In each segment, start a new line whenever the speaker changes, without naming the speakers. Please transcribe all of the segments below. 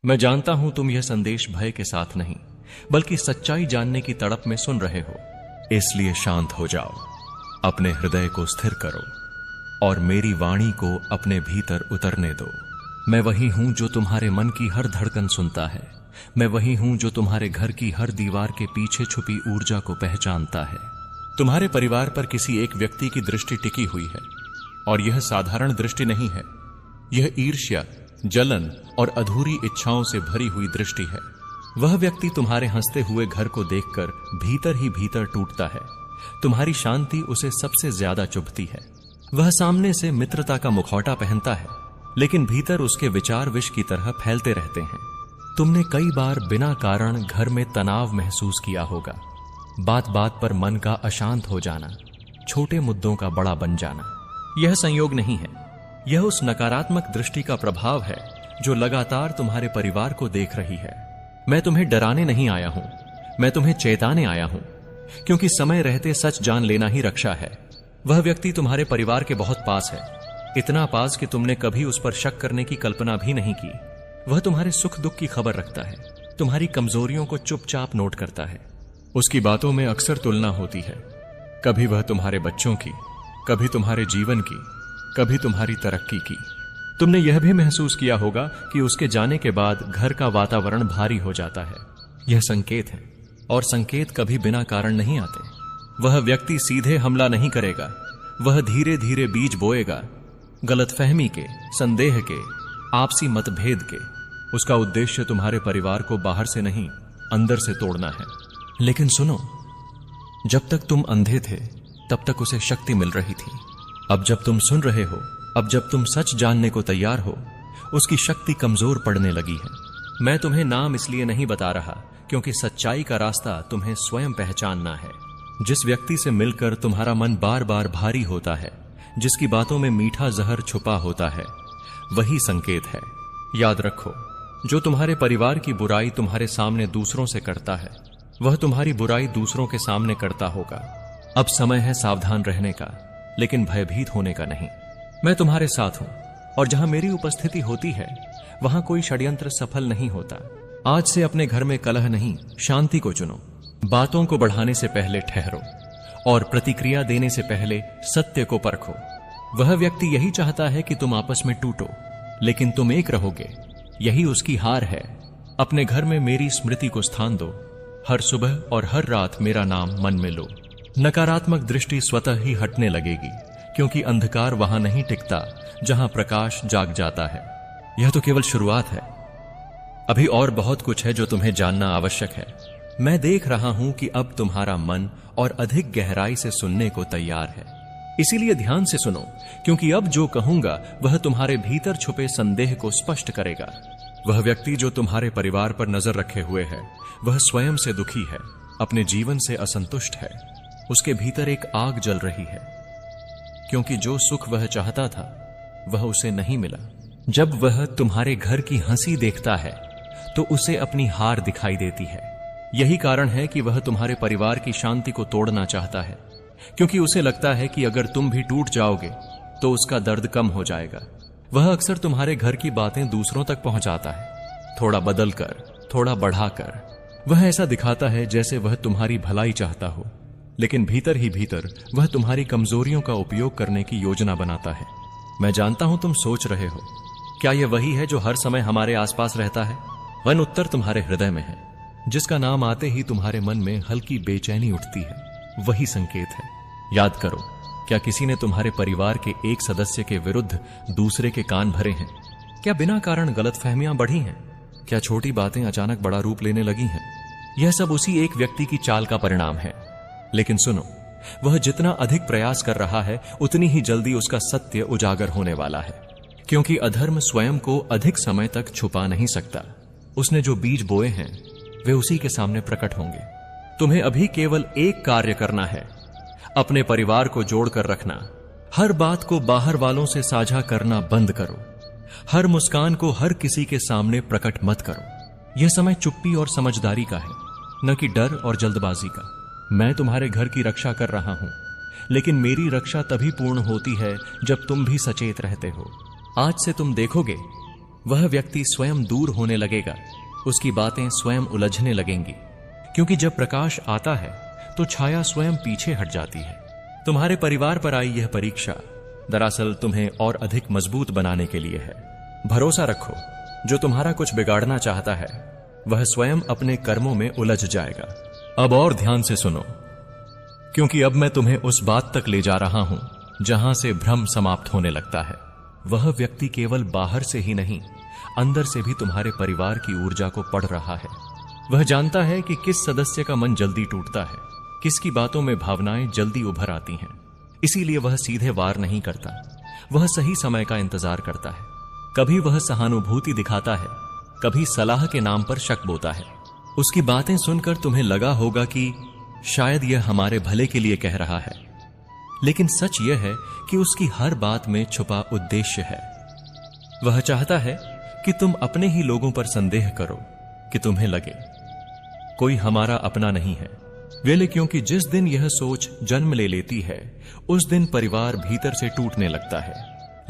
मैं जानता हूं तुम यह संदेश भय के साथ नहीं बल्कि सच्चाई जानने की तड़प में सुन रहे हो, इसलिए शांत हो जाओ, अपने हृदय को स्थिर करो और मेरी वाणी को अपने भीतर उतरने दो। मैं वही हूं जो तुम्हारे मन की हर धड़कन सुनता है। मैं वही हूं जो तुम्हारे घर की हर दीवार के पीछे छुपी ऊर्जा को पहचानता है। तुम्हारे परिवार पर किसी एक व्यक्ति की दृष्टि टिकी हुई है और यह साधारण दृष्टि नहीं है। यह ईर्ष्या, जलन और अधूरी इच्छाओं से भरी हुई दृष्टि है। वह व्यक्ति तुम्हारे हंसते हुए घर को देखकर भीतर ही भीतर टूटता है। तुम्हारी शांति उसे सबसे ज्यादा चुभती है। वह सामने से मित्रता का मुखौटा पहनता है, लेकिन भीतर उसके विचार विष की तरह फैलते रहते हैं। तुमने कई बार बिना कारण घर में तनाव महसूस किया होगा। बात बात पर मन का अशांत हो जाना, छोटे मुद्दों का बड़ा बन जाना। यह संयोग नहीं है, यह उस नकारात्मक दृष्टि का प्रभाव है जो लगातार तुम्हारे परिवार को देख रही है। मैं तुम्हें डराने नहीं आया हूं, मैं तुम्हें चेताने आया हूं, क्योंकि समय रहते सच जान लेना ही रक्षा है। वह व्यक्ति तुम्हारे परिवार के बहुत पास है, इतना पास कि तुमने कभी उस पर शक करने की कल्पना भी नहीं की। वह तुम्हारे सुख दुख की खबर रखता है, तुम्हारी कमजोरियों को चुपचाप नोट करता है। उसकी बातों में अक्सर तुलना होती है, कभी वह तुम्हारे बच्चों की, कभी तुम्हारे जीवन की, कभी तुम्हारी तरक्की की। तुमने यह भी महसूस किया होगा कि उसके जाने के बाद घर का वातावरण भारी हो जाता है। यह संकेत है, और संकेत कभी बिना कारण नहीं आते। वह व्यक्ति सीधे हमला नहीं करेगा, वह धीरे धीरे बीज बोएगा, गलतफहमी के, संदेह के, आपसी मतभेद के। उसका उद्देश्य तुम्हारे परिवार को बाहर से नहीं, अंदर से तोड़ना है। लेकिन सुनो, जब तक तुम अंधे थे तब तक उसे शक्ति मिल रही थी। अब जब तुम सुन रहे हो, अब जब तुम सच जानने को तैयार हो, उसकी शक्ति कमजोर पड़ने लगी है। मैं तुम्हें नाम इसलिए नहीं बता रहा क्योंकि सच्चाई का रास्ता तुम्हें स्वयं पहचानना है। जिस व्यक्ति से मिलकर तुम्हारा मन बार बार भारी होता है, जिसकी बातों में मीठा जहर छुपा होता है, वही संकेत है। याद रखो, जो तुम्हारे परिवार की बुराई तुम्हारे सामने दूसरों से करता है, वह तुम्हारी बुराई दूसरों के सामने करता होगा। अब समय है सावधान रहने का, लेकिन भयभीत होने का नहीं। मैं तुम्हारे साथ हूं, और जहां मेरी उपस्थिति होती है वहां कोई षड्यंत्र सफल नहीं होता। आज से अपने घर में कलह नहीं, शांति को चुनो। बातों को बढ़ाने से पहले ठहरो और प्रतिक्रिया देने से पहले सत्य को परखो। वह व्यक्ति यही चाहता है कि तुम आपस में टूटो, लेकिन तुम एक रहोगे, यही उसकी हार है। अपने घर में मेरी स्मृति को स्थान दो। हर सुबह और हर रात मेरा नाम मन में लो। नकारात्मक दृष्टि स्वतः ही हटने लगेगी, क्योंकि अंधकार वहां नहीं टिकता जहां प्रकाश जाग जाता है। यह तो केवल शुरुआत है, अभी और बहुत कुछ है जो तुम्हें जानना आवश्यक है। मैं देख रहा हूं कि अब तुम्हारा मन और अधिक गहराई से सुनने को तैयार है। इसीलिए ध्यान से सुनो, क्योंकि अब जो कहूंगा वह तुम्हारे भीतर छुपे संदेह को स्पष्ट करेगा। वह व्यक्ति जो तुम्हारे परिवार पर नजर रखे हुए है, वह स्वयं से दुखी है, अपने जीवन से असंतुष्ट है। उसके भीतर एक आग जल रही है, क्योंकि जो सुख वह चाहता था वह उसे नहीं मिला। जब वह तुम्हारे घर की हंसी देखता है तो उसे अपनी हार दिखाई देती है। यही कारण है कि वह तुम्हारे परिवार की शांति को तोड़ना चाहता है, क्योंकि उसे लगता है कि अगर तुम भी टूट जाओगे तो उसका दर्द कम हो जाएगा। वह अक्सर तुम्हारे घर की बातें दूसरों तक पहुंचाता है, थोड़ा बदलकर, थोड़ा बढ़ाकर। वह ऐसा दिखाता है जैसे वह तुम्हारी भलाई चाहता हो, लेकिन भीतर ही भीतर वह तुम्हारी कमजोरियों का उपयोग करने की योजना बनाता है। मैं जानता हूं तुम सोच रहे हो, क्या यह वही है जो हर समय हमारे आसपास रहता है? वह उत्तर तुम्हारे हृदय में है, जिसका नाम आते ही तुम्हारे मन में हल्की बेचैनी उठती है। वही संकेत है। याद करो, क्या किसी ने तुम्हारे परिवार के एक सदस्य के विरुद्ध दूसरे के कान भरे हैं? क्या बिना कारण गलतफहमियां बढ़ी हैं? क्या छोटी बातें अचानक बड़ा रूप लेने लगी हैं? यह सब उसी एक व्यक्ति की चाल का परिणाम है। लेकिन सुनो, वह जितना अधिक प्रयास कर रहा है उतनी ही जल्दी उसका सत्य उजागर होने वाला है, क्योंकि अधर्म स्वयं को अधिक समय तक छुपा नहीं सकता। उसने जो बीज बोए हैं वे उसी के सामने प्रकट होंगे। तुम्हें अभी केवल एक कार्य करना है, अपने परिवार को जोड़कर रखना। हर बात को बाहर वालों से साझा करना बंद करो। हर मुस्कान को हर किसी के सामने प्रकट मत करो। यह समय चुप्पी और समझदारी का है, न कि डर और जल्दबाजी का। मैं तुम्हारे घर की रक्षा कर रहा हूं, लेकिन मेरी रक्षा तभी पूर्ण होती है जब तुम भी सचेत रहते हो। आज से तुम देखोगे, वह व्यक्ति स्वयं दूर होने लगेगा, उसकी बातें स्वयं उलझने लगेंगी, क्योंकि जब प्रकाश आता है तो छाया स्वयं पीछे हट जाती है। तुम्हारे परिवार पर आई यह परीक्षा दरअसल तुम्हें और अधिक मजबूत बनाने के लिए है। भरोसा रखो, जो तुम्हारा कुछ बिगाड़ना चाहता है वह स्वयं अपने कर्मों में उलझ जाएगा। अब और ध्यान से सुनो, क्योंकि अब मैं तुम्हें उस बात तक ले जा रहा हूं जहां से भ्रम समाप्त होने लगता है। वह व्यक्ति केवल बाहर से ही नहीं, अंदर से भी तुम्हारे परिवार की ऊर्जा को पढ़ रहा है। वह जानता है कि किस सदस्य का मन जल्दी टूटता है, किसकी बातों में भावनाएं जल्दी उभर आती हैं। इसीलिए वह सीधे वार नहीं करता, वह सही समय का इंतजार करता है। कभी वह सहानुभूति दिखाता है, कभी सलाह के नाम पर शक बोता है। उसकी बातें सुनकर तुम्हें लगा होगा कि शायद यह हमारे भले के लिए कह रहा है, लेकिन सच यह है कि उसकी हर बात में छुपा उद्देश्य है। वह चाहता है कि तुम अपने ही लोगों पर संदेह करो, कि तुम्हें लगे कोई हमारा अपना नहीं है। वेले क्योंकि जिस दिन यह सोच जन्म ले लेती है उस दिन परिवार भीतर से टूटने लगता है।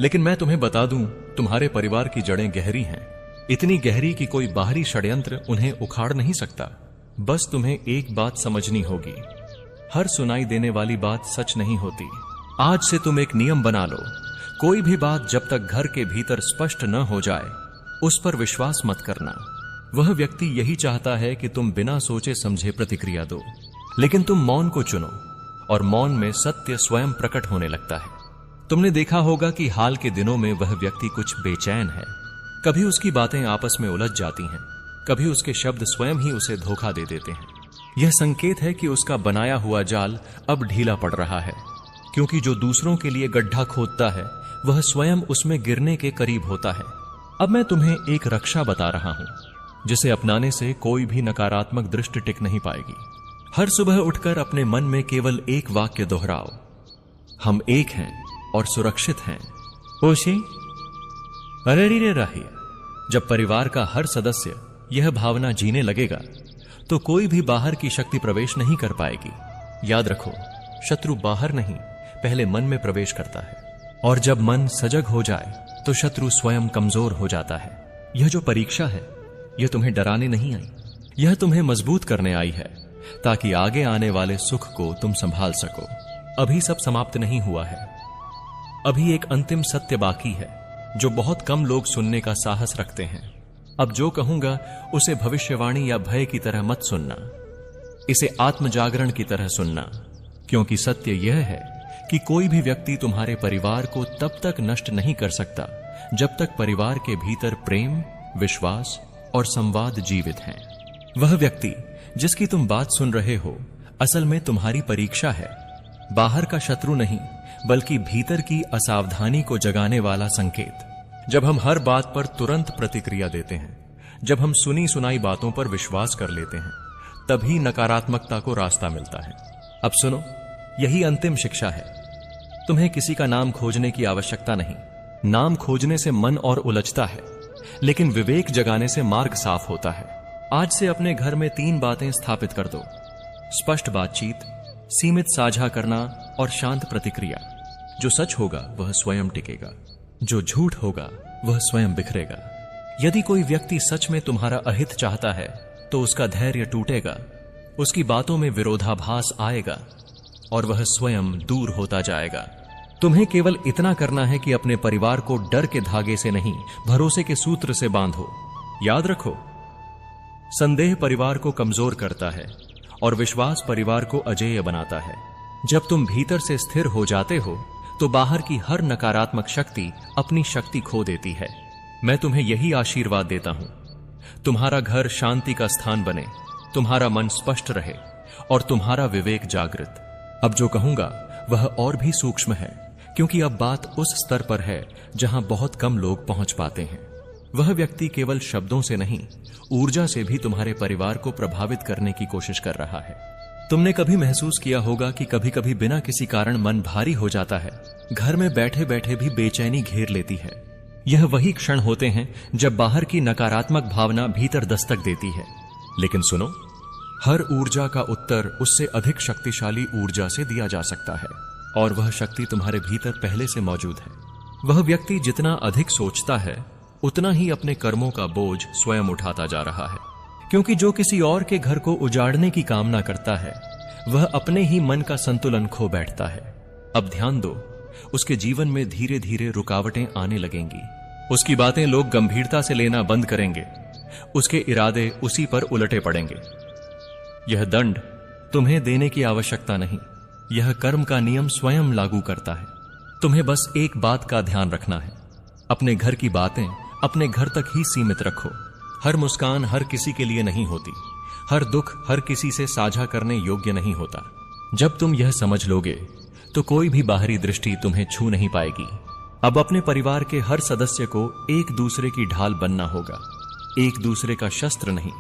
लेकिन मैं तुम्हें बता दूं, तुम्हारे परिवार की जड़ें गहरी हैं, इतनी गहरी कि कोई बाहरी षड्यंत्र उन्हें उखाड़ नहीं सकता। बस तुम्हें एक बात समझनी होगी, हर सुनाई देने वाली बात सच नहीं होती। आज से तुम एक नियम बना लो, कोई भी बात जब तक घर के भीतर स्पष्ट न हो जाए उस पर विश्वास मत करना। वह व्यक्ति यही चाहता है कि तुम बिना सोचे समझे प्रतिक्रिया दो, लेकिन तुम मौन को चुनो और मौन में सत्य स्वयं प्रकट होने लगता है। तुमने देखा होगा कि हाल के दिनों में वह व्यक्ति कुछ बेचैन है। कभी उसकी बातें आपस में उलझ जाती हैं, कभी उसके शब्द स्वयं ही उसे धोखा दे देते हैं। यह संकेत है कि उसका बनाया हुआ जाल अब ढीला पड़ रहा है, क्योंकि जो दूसरों के लिए गड्ढा खोदता है वह स्वयं उसमें गिरने के करीब होता है। अब मैं तुम्हें एक रक्षा बता रहा हूं, जिसे अपनाने से कोई भी नकारात्मक दृष्टि टिक नहीं पाएगी। हर सुबह उठकर अपने मन में केवल एक वाक्य दोहराओ, हम एक हैं और सुरक्षित हैं। ओशी अरे रे राहिया। जब परिवार का हर सदस्य यह भावना जीने लगेगा तो कोई भी बाहर की शक्ति प्रवेश नहीं कर पाएगी। याद रखो, शत्रु बाहर नहीं, पहले मन में प्रवेश करता है, और जब मन सजग हो जाए तो शत्रु स्वयं कमजोर हो जाता है। यह जो परीक्षा है यह तुम्हें डराने नहीं आई, यह तुम्हें मजबूत करने आई है, ताकि आगे आने वाले सुख को तुम संभाल सको। अभी सब समाप्त नहीं हुआ है, अभी एक अंतिम सत्य बाकी है जो बहुत कम लोग सुनने का साहस रखते हैं। अब जो कहूंगा उसे भविष्यवाणी या भय की तरह मत सुनना, इसे आत्मजागरण की तरह सुनना, क्योंकि सत्य यह है कि कोई भी व्यक्ति तुम्हारे परिवार को तब तक नष्ट नहीं कर सकता जब तक परिवार के भीतर प्रेम, विश्वास और संवाद जीवित हैं। वह व्यक्ति जिसकी तुम बात सुन रहे हो असल में तुम्हारी परीक्षा है, बाहर का शत्रु नहीं बल्कि भीतर की असावधानी को जगाने वाला संकेत। जब हम हर बात पर तुरंत प्रतिक्रिया देते हैं, जब हम सुनी सुनाई बातों पर विश्वास कर लेते हैं, तभी नकारात्मकता को रास्ता मिलता है। अब सुनो, यही अंतिम शिक्षा है। तुम्हें किसी का नाम खोजने की आवश्यकता नहीं। नाम खोजने से मन और उलझता है, लेकिन विवेक जगाने से मार्ग साफ होता है। आज से अपने घर में 3 बातें स्थापित कर दो: स्पष्ट बातचीत, सीमित साझा करना और शांत प्रतिक्रिया। जो सच होगा वह स्वयं टिकेगा, जो झूठ होगा वह स्वयं बिखरेगा। यदि कोई व्यक्ति सच में तुम्हारा अहित चाहता है तो उसका धैर्य टूटेगा, उसकी बातों में विरोधाभास आएगा और वह स्वयं दूर होता जाएगा। तुम्हें केवल इतना करना है कि अपने परिवार को डर के धागे से नहीं, भरोसे के सूत्र से बांधो। याद रखो, संदेह परिवार को कमजोर करता है और विश्वास परिवार को अजेय बनाता है। जब तुम भीतर से स्थिर हो जाते हो तो बाहर की हर नकारात्मक शक्ति अपनी शक्ति खो देती है। मैं तुम्हें यही आशीर्वाद देता हूं, तुम्हारा घर शांति का स्थान बने, तुम्हारा मन स्पष्ट रहे और तुम्हारा विवेक जागृत। अब जो कहूंगा वह और भी सूक्ष्म है, क्योंकि अब बात उस स्तर पर है जहां बहुत कम लोग पहुंच पाते हैं। वह व्यक्ति केवल शब्दों से नहीं, ऊर्जा से भी तुम्हारे परिवार को प्रभावित करने की कोशिश कर रहा है। तुमने कभी महसूस किया होगा कि कभी कभी बिना किसी कारण मन भारी हो जाता है, घर में बैठे बैठे भी बेचैनी घेर लेती है। यह वही क्षण होते हैं जब बाहर की नकारात्मक भावना भीतर दस्तक देती है। लेकिन सुनो, हर ऊर्जा का उत्तर उससे अधिक शक्तिशाली ऊर्जा से दिया जा सकता है, और वह शक्ति तुम्हारे भीतर पहले से मौजूद है। वह व्यक्ति जितना अधिक सोचता है उतना ही अपने कर्मों का बोझ स्वयं उठाता जा रहा है। क्योंकि जो किसी और के घर को उजाड़ने की कामना करता है वह अपने ही मन का संतुलन खो बैठता है। अब ध्यान दो, उसके जीवन में धीरे धीरे रुकावटें आने लगेंगी। उसकी बातें लोग गंभीरता से लेना बंद करेंगे, उसके इरादे उसी पर उलटे पड़ेंगे। यह दंड तुम्हें देने की आवश्यकता नहीं, यह कर्म का नियम स्वयं लागू करता है। तुम्हें बस एक बात का ध्यान रखना है, अपने घर की बातें अपने घर तक ही सीमित रखो। हर मुस्कान हर किसी के लिए नहीं होती, हर दुख हर किसी से साझा करने योग्य नहीं होता। जब तुम यह समझ लोगे तो कोई भी बाहरी दृष्टि तुम्हें छू नहीं पाएगी। अब अपने परिवार के हर सदस्य को एक दूसरे की ढाल बनना होगा, एक दूसरे का शस्त्र नहीं।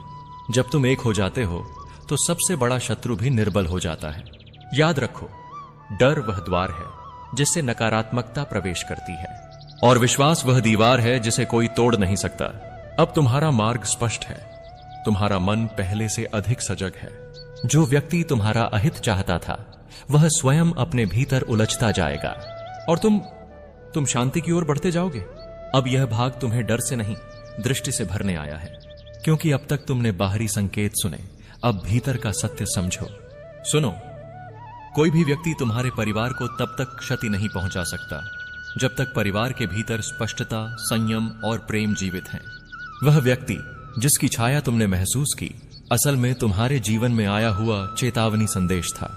जब तुम एक हो जाते हो तो सबसे बड़ा शत्रु भी निर्बल हो जाता है। याद रखो, डर वह द्वार है जिससे नकारात्मकता प्रवेश करती है, और विश्वास वह दीवार है जिसे कोई तोड़ नहीं सकता। अब तुम्हारा मार्ग स्पष्ट है, तुम्हारा मन पहले से अधिक सजग है। जो व्यक्ति तुम्हारा अहित चाहता था वह स्वयं अपने भीतर उलझता जाएगा और तुम शांति की ओर बढ़ते जाओगे। अब यह भाग तुम्हें डर से नहीं, दृष्टि से भरने आया है। क्योंकि अब तक तुमने बाहरी संकेत सुने, अब भीतर का सत्य समझो। सुनो, कोई भी व्यक्ति तुम्हारे परिवार को तब तक क्षति नहीं पहुंचा सकता जब तक परिवार के भीतर स्पष्टता, संयम और प्रेम जीवित हैं। वह व्यक्ति जिसकी छाया तुमने महसूस की, असल में तुम्हारे जीवन में आया हुआ चेतावनी संदेश था।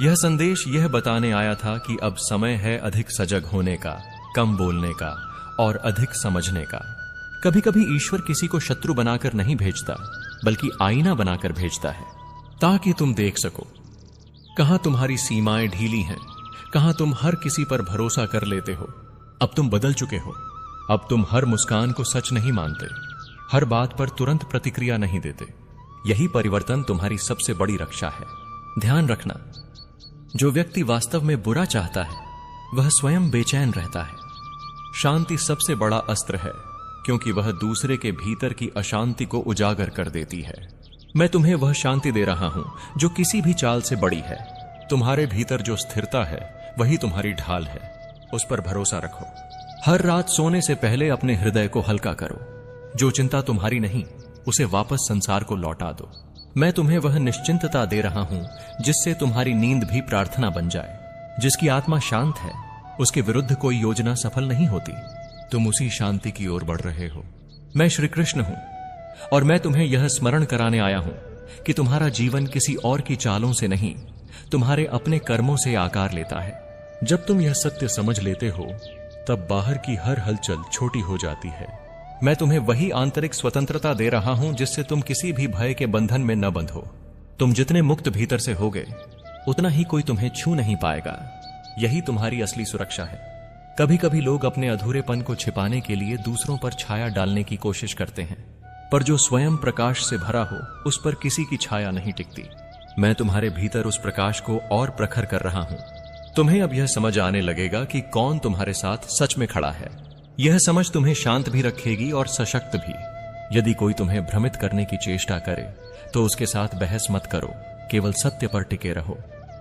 यह संदेश यह बताने आया था कि अब समय है अधिक सजग होने का, कम बोलने का और अधिक समझने का। कभी कभी ईश्वर किसी को शत्रु बनाकर नहीं भेजता, बल्कि आईना बनाकर भेजता है, ताकि तुम देख सको कहां तुम्हारी सीमाएं ढीली हैं, कहां तुम हर किसी पर भरोसा कर लेते हो। अब तुम बदल चुके हो। अब तुम हर मुस्कान को सच नहीं मानते, हर बात पर तुरंत प्रतिक्रिया नहीं देते। यही परिवर्तन तुम्हारी सबसे बड़ी रक्षा है। ध्यान रखना, जो व्यक्ति वास्तव में बुरा चाहता है वह स्वयं बेचैन रहता है। शांति सबसे बड़ा अस्त्र है, क्योंकि वह दूसरे के भीतर की अशांति को उजागर कर देती है। मैं तुम्हें वह शांति दे रहा हूं जो किसी भी चाल से बड़ी है। तुम्हारे भीतर जो स्थिरता है वही तुम्हारी ढाल है, उस पर भरोसा रखो। हर रात सोने से पहले अपने हृदय को हल्का करो। जो चिंता तुम्हारी नहीं, उसे वापस संसार को लौटा दो। मैं तुम्हें वह निश्चिंतता दे रहा हूं जिससे तुम्हारी नींद भी प्रार्थना बन जाए। जिसकी आत्मा शांत है उसके विरुद्ध कोई योजना सफल नहीं होती। तुम उसी शांति की ओर बढ़ रहे हो। मैं श्री कृष्ण हूं और मैं तुम्हें यह स्मरण कराने आया हूं कि तुम्हारा जीवन किसी और की चालों से नहीं, तुम्हारे अपने कर्मों से आकार लेता है। जब तुम यह सत्य समझ लेते हो तब बाहर की हर हलचल छोटी हो जाती है। मैं तुम्हें वही आंतरिक स्वतंत्रता दे रहा हूं जिससे तुम किसी भी भय के बंधन में न बंधो। तुम जितने मुक्त भीतर से होगे उतना ही कोई तुम्हें छू नहीं पाएगा। यही तुम्हारी असली सुरक्षा है। कभी कभी लोग अपने अधूरेपन को छिपाने के लिए दूसरों पर छाया डालने की कोशिश करते हैं, पर जो स्वयं प्रकाश से भरा हो उस पर किसी की छाया नहीं टिकती। मैं तुम्हारे भीतर उस प्रकाश को और प्रखर कर रहा हूं। तुम्हें अब यह समझ आने लगेगा कि कौन तुम्हारे साथ सच में खड़ा है। यह समझ तुम्हें शांत भी रखेगी और सशक्त भी। यदि कोई तुम्हें भ्रमित करने की चेष्टा करे तो उसके साथ बहस मत करो, केवल सत्य पर टिके रहो।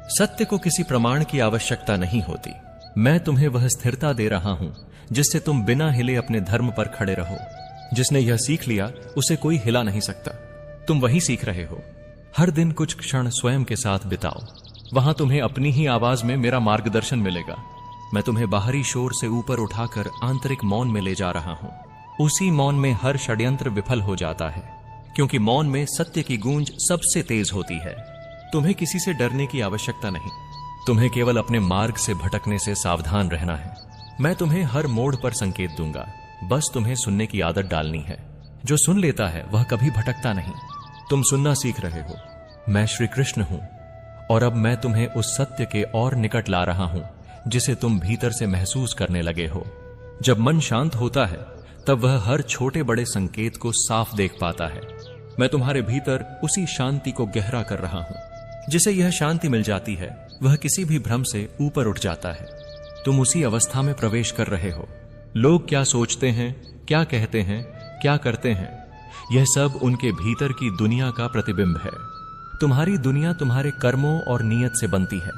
सत्य को किसी प्रमाण की आवश्यकता नहीं होती। मैं तुम्हें वह स्थिरता दे रहा हूं जिससे तुम बिना हिले अपने धर्म पर खड़े रहो। जिसने यह सीख लिया उसे कोई हिला नहीं सकता। तुम वही सीख रहे हो। हर दिन कुछ क्षण स्वयं के साथ बिताओ, वहां तुम्हें अपनी ही आवाज में मेरा मार्गदर्शन मिलेगा। मैं तुम्हें बाहरी शोर से ऊपर उठाकर आंतरिक मौन में ले जा रहा हूं। उसी मौन में हर षड्यंत्र विफल हो जाता है, क्योंकि मौन में सत्य की गूंज सबसे तेज होती है। तुम्हें किसी से डरने की आवश्यकता नहीं, तुम्हें केवल अपने मार्ग से भटकने से सावधान रहना है। मैं तुम्हें हर मोड़ पर संकेत दूंगा, बस तुम्हें सुनने की आदत डालनी है। जो सुन लेता है वह कभी भटकता नहीं। तुम सुनना सीख रहे हो। मैं श्री कृष्ण हूं और अब मैं तुम्हें उस सत्य के और निकट ला रहा हूं जिसे तुम भीतर से महसूस करने लगे हो। जब मन शांत होता है तब वह हर छोटे बड़े संकेत को साफ देख पाता है। मैं तुम्हारे भीतर उसी शांति को गहरा कर रहा हूं। जिसे यह शांति मिल जाती है वह किसी भी भ्रम से ऊपर उठ जाता है। तुम उसी अवस्था में प्रवेश कर रहे हो। लोग क्या सोचते हैं, क्या कहते हैं, क्या करते हैं, यह सब उनके भीतर की दुनिया का प्रतिबिंब है। तुम्हारी दुनिया तुम्हारे कर्मों और नीयत से बनती है।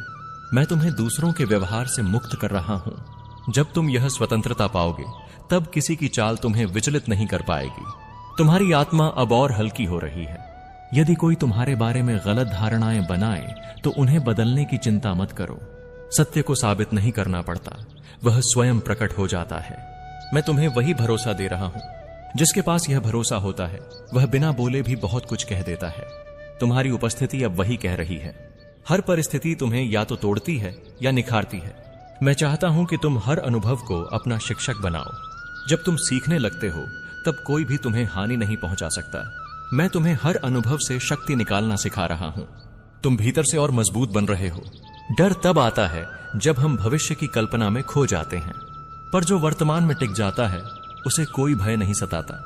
मैं तुम्हें दूसरों के व्यवहार से मुक्त कर रहा हूं। जब तुम यह स्वतंत्रता पाओगे तब किसी की चाल तुम्हें विचलित नहीं कर पाएगी। तुम्हारी आत्मा अब और हल्की हो रही है। यदि कोई तुम्हारे बारे में गलत धारणाएं बनाए तो उन्हें बदलने की चिंता मत करो। सत्य को साबित नहीं करना पड़ता, वह स्वयं प्रकट हो जाता है। मैं तुम्हें वही भरोसा दे रहा हूं। जिसके पास यह भरोसा होता है वह बिना बोले भी बहुत कुछ कह देता है। तुम्हारी उपस्थिति अब वही कह रही है। हर परिस्थिति तुम्हें या तो तोड़ती है या निखारती है। मैं चाहता हूं कि तुम हर अनुभव को अपना शिक्षक बनाओ। जब तुम सीखने लगते हो तब कोई भी तुम्हें हानि नहीं पहुंचा सकता। मैं तुम्हें हर अनुभव से शक्ति निकालना सिखा रहा हूं। तुम भीतर से और मजबूत बन रहे हो। डर तब आता है जब हम भविष्य की कल्पना में खो जाते हैं, पर जो वर्तमान में टिक जाता है उसे कोई भय नहीं सताता।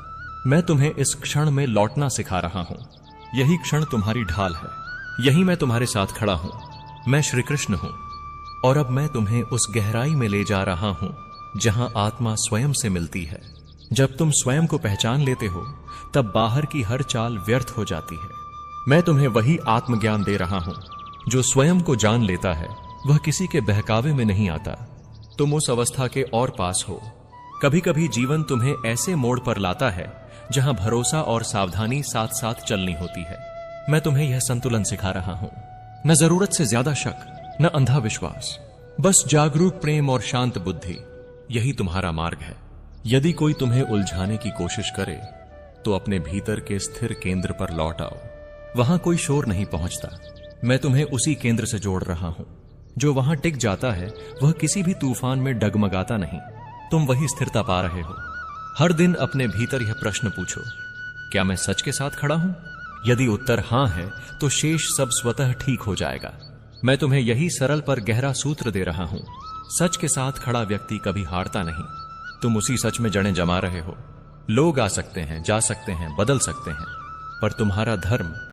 मैं तुम्हें इस क्षण में लौटना सिखा रहा हूं। यही क्षण तुम्हारी ढाल है। यही मैं तुम्हारे साथ खड़ा हूं। मैं श्री कृष्ण हूं और अब मैं तुम्हें उस गहराई में ले जा रहा हूं जहां आत्मा स्वयं से मिलती है। जब तुम स्वयं को पहचान लेते हो तब बाहर की हर चाल व्यर्थ हो जाती है। मैं तुम्हें वही आत्मज्ञान दे रहा हूं। जो स्वयं को जान लेता है वह किसी के बहकावे में नहीं आता। तुम उस अवस्था के और पास हो। कभी कभी जीवन तुम्हें ऐसे मोड़ पर लाता है जहां भरोसा और सावधानी साथ साथ चलनी होती है। मैं तुम्हें यह संतुलन सिखा रहा हूं। न जरूरत से ज्यादा शक, न अंधा विश्वास, बस जागरूक प्रेम और शांत बुद्धि। यही तुम्हारा मार्ग है। यदि कोई तुम्हें उलझाने की कोशिश करे तो अपने भीतर के स्थिर केंद्र पर लौट आओ। वहां कोई शोर नहीं पहुंचता। मैं तुम्हें उसी केंद्र से जोड़ रहा हूं। जो वहां टिक जाता है वह किसी भी तूफान में डगमगाता नहीं। तुम वही स्थिरता पा रहे हो। हर दिन अपने भीतर यह प्रश्न पूछो, क्या मैं सच के साथ खड़ा हूं? यदि उत्तर हां है तो शेष सब स्वतः ठीक हो जाएगा। मैं तुम्हें यही सरल पर गहरा सूत्र दे रहा हूं। सच के साथ खड़ा व्यक्ति कभी हारता नहीं। तुम उसी सच में जड़ें जमा रहे हो। लोग आ सकते हैं, जा सकते हैं, बदल सकते हैं, पर तुम्हारा धर्म